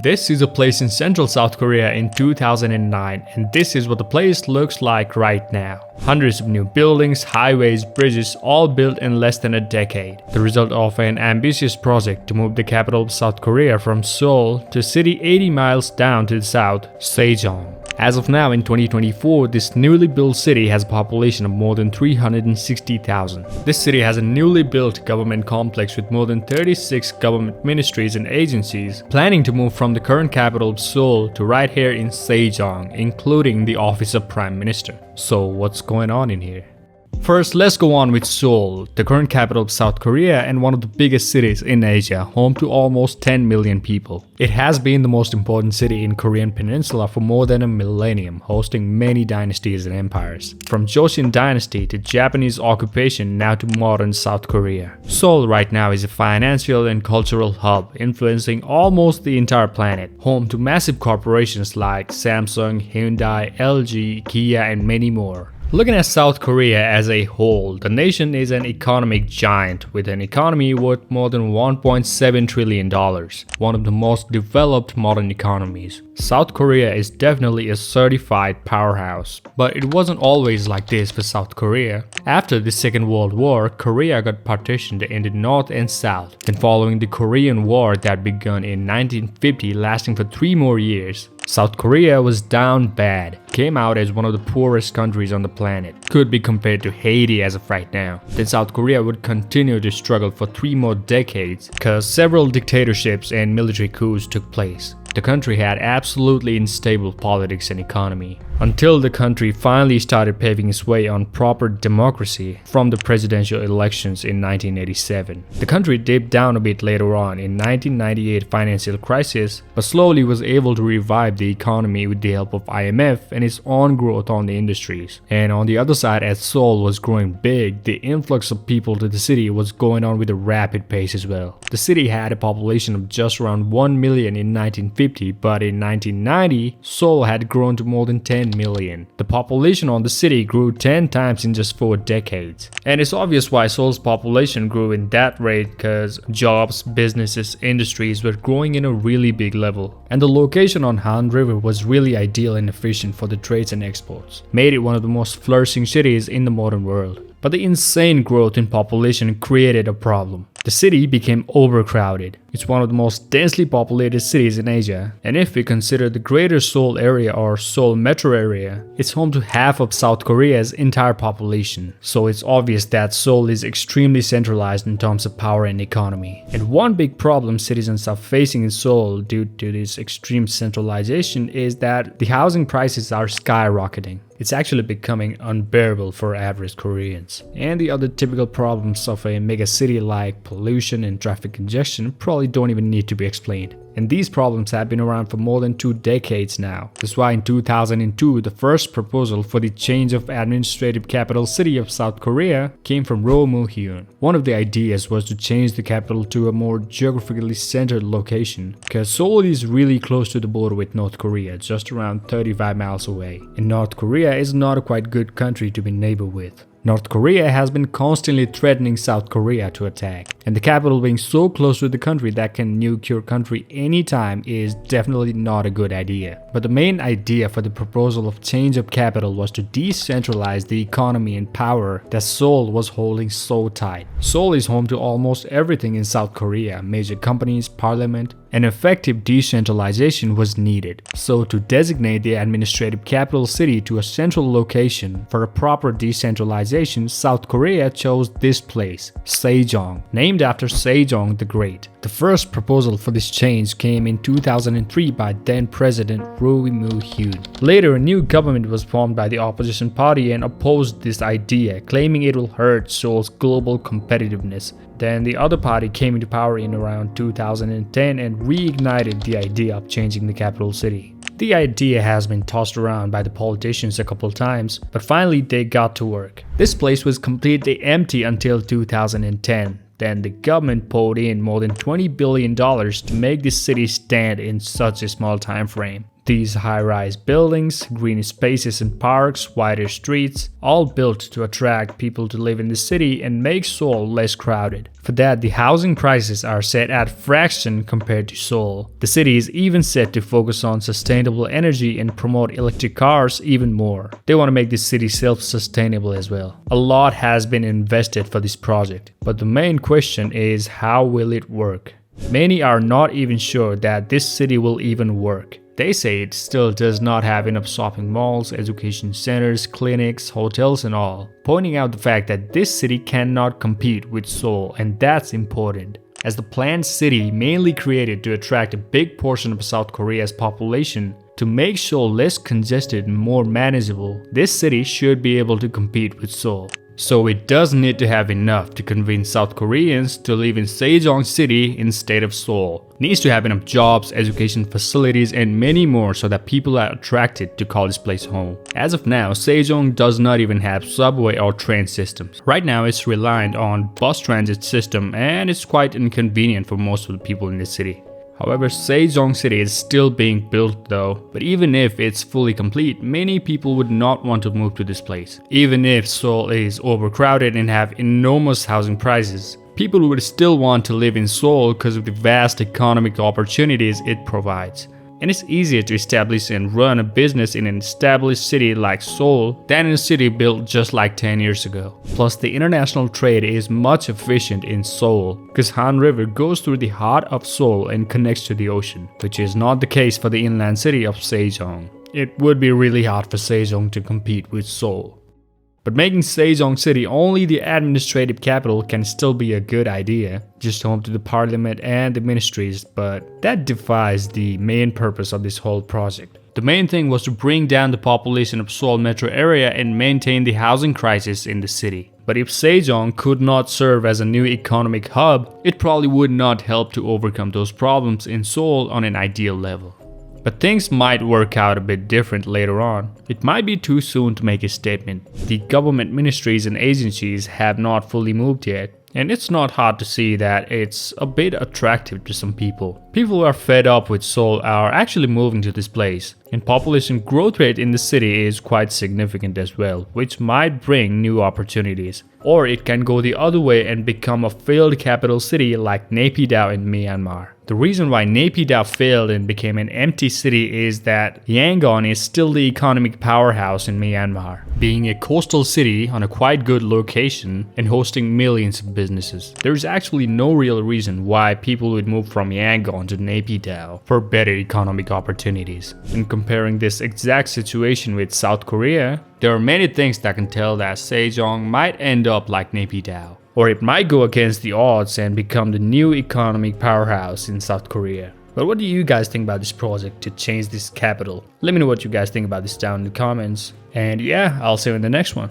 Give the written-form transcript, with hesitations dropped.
This is a place in central South Korea in 2009, and this is what the place looks like right now. Hundreds of new buildings, highways, bridges, all built in less than a decade. The result of an ambitious project to move the capital of South Korea from Seoul to a city 80 miles down to the south, Sejong. As of now in 2024, this newly built city has a population of more than 360,000. This city has a newly built government complex with more than 36 government ministries and agencies, planning to move from the current capital of Seoul to right here in Sejong, including the office of Prime Minister. So what's going on in here? First, let's go on with Seoul, the current capital of South Korea and one of the biggest cities in Asia, home to almost 10 million people. It has been the most important city in Korean peninsula for more than a millennium, hosting many dynasties and empires. From Joseon dynasty to Japanese occupation, now to modern South Korea. Seoul right now is a financial and cultural hub, influencing almost the entire planet, home to massive corporations like Samsung, Hyundai, LG, Kia and many more. Looking at South Korea as a whole, the nation is an economic giant with an economy worth more than $1.7 trillion, one of the most developed modern economies. South Korea is definitely a certified powerhouse, but it wasn't always like this for South Korea. After the Second World War, Korea got partitioned into North and South. Then following the Korean War that began in 1950 lasting for 3 more years, South Korea was down bad, came out as one of the poorest countries on the planet, could be compared to Haiti as of right now. Then South Korea would continue to struggle for 3 more decades because several dictatorships and military coups took place. The country had absolutely unstable politics and economy, until the country finally started paving its way on proper democracy from the presidential elections in 1987. The country dipped down a bit later on in 1998 financial crisis, but slowly was able to revive the economy with the help of IMF and its own growth on the industries. And on the other side, as Seoul was growing big, the influx of people to the city was going on with a rapid pace as well. The city had a population of just around 1 million in 1950, but in 1990, Seoul had grown to more than 10 million. The population on the city grew 10 times in just 4 decades. And it's obvious why Seoul's population grew in that rate, because jobs, businesses, industries were growing in a really big level. And the location on Han River was really ideal and efficient for the trades and exports, made it one of the most flourishing cities in the modern world. But the insane growth in population created a problem. The city became overcrowded. It's one of the most densely populated cities in Asia, and if we consider the greater Seoul area or Seoul metro area, it's home to half of South Korea's entire population. So it's obvious that Seoul is extremely centralized in terms of power and economy. And one big problem citizens are facing in Seoul due to this extreme centralization is that the housing prices are skyrocketing. It's actually becoming unbearable for average Koreans. And the other typical problems of a mega city like pollution and traffic congestion probably don't even need to be explained. And these problems have been around for more than 2 decades now. That's why in 2002, the first proposal for the change of administrative capital city of South Korea came from Roh Moo-hyun. One of the ideas was to change the capital to a more geographically centered location, because Seoul is really close to the border with North Korea, just around 35 miles away. And North Korea is not a quite good country to be neighbor with. North Korea has been constantly threatening South Korea to attack, and the capital being so close to the country that can nuke your country anytime is definitely not a good idea. But the main idea for the proposal of change of capital was to decentralize the economy and power that Seoul was holding so tight. Seoul is home to almost everything in South Korea, major companies, parliament, and effective decentralization was needed. So to designate the administrative capital city to a central location for a proper decentralization, South Korea chose this place, Sejong, named after Sejong the Great. The first proposal for this change came in 2003 by then President Roh Moo-hyun. Later, a new government was formed by the opposition party and opposed this idea, claiming it will hurt Seoul's global competitiveness. Then the other party came into power in around 2010 and reignited the idea of changing the capital city. The idea has been tossed around by the politicians a couple times, but finally they got to work. This place was completely empty until 2010. Then the government poured in more than $20 billion to make this city stand in such a small time frame. These high-rise buildings, green spaces and parks, wider streets, all built to attract people to live in the city and make Seoul less crowded. For that, the housing prices are set at fraction compared to Seoul. The city is even set to focus on sustainable energy and promote electric cars even more. They want to make the city self-sustainable as well. A lot has been invested for this project, but the main question is, how will it work? Many are not even sure that this city will even work. They say it still does not have enough shopping malls, education centers, clinics, hotels and all, pointing out the fact that this city cannot compete with Seoul, and that's important. As the planned city mainly created to attract a big portion of South Korea's population, to make Seoul less congested and more manageable, this city should be able to compete with Seoul. So it does need to have enough to convince South Koreans to live in Sejong City instead of Seoul. It needs to have enough jobs, education facilities and many more so that people are attracted to call this place home. As of now, Sejong does not even have subway or train systems. Right now it's reliant on bus transit system and it's quite inconvenient for most of the people in the city. However, Sejong City is still being built though, but even if it's fully complete, many people would not want to move to this place. Even if Seoul is overcrowded and have enormous housing prices, people would still want to live in Seoul because of the vast economic opportunities it provides. And it's easier to establish and run a business in an established city like Seoul than in a city built just like 10 years ago. Plus, the international trade is much efficient in Seoul because Han River goes through the heart of Seoul and connects to the ocean, which is not the case for the inland city of Sejong. It would be really hard for Sejong to compete with Seoul. But making Sejong City only the administrative capital can still be a good idea, just home to the parliament and the ministries, but that defies the main purpose of this whole project. The main thing was to bring down the population of Seoul metro area and maintain the housing crisis in the city. But if Sejong could not serve as a new economic hub, it probably would not help to overcome those problems in Seoul on an ideal level. But things might work out a bit different later on. It might be too soon to make a statement. The government ministries and agencies have not fully moved yet, and it's not hard to see that it's a bit attractive to some people. People who are fed up with Seoul are actually moving to this place, and population growth rate in the city is quite significant as well, which might bring new opportunities. Or it can go the other way and become a failed capital city like Naypyidaw in Myanmar. The reason why Naypyidaw failed and became an empty city is that Yangon is still the economic powerhouse in Myanmar, being a coastal city on a quite good location and hosting millions of businesses. There is actually no real reason why people would move from Yangon to Naypyidaw for better economic opportunities. In comparing this exact situation with South Korea, there are many things that can tell that Sejong might end up like Naypyidaw. Or it might go against the odds and become the new economic powerhouse in South Korea. But what do you guys think about this project to change this capital? Let me know what you guys think about this down in the comments. And yeah, I'll see you in the next one.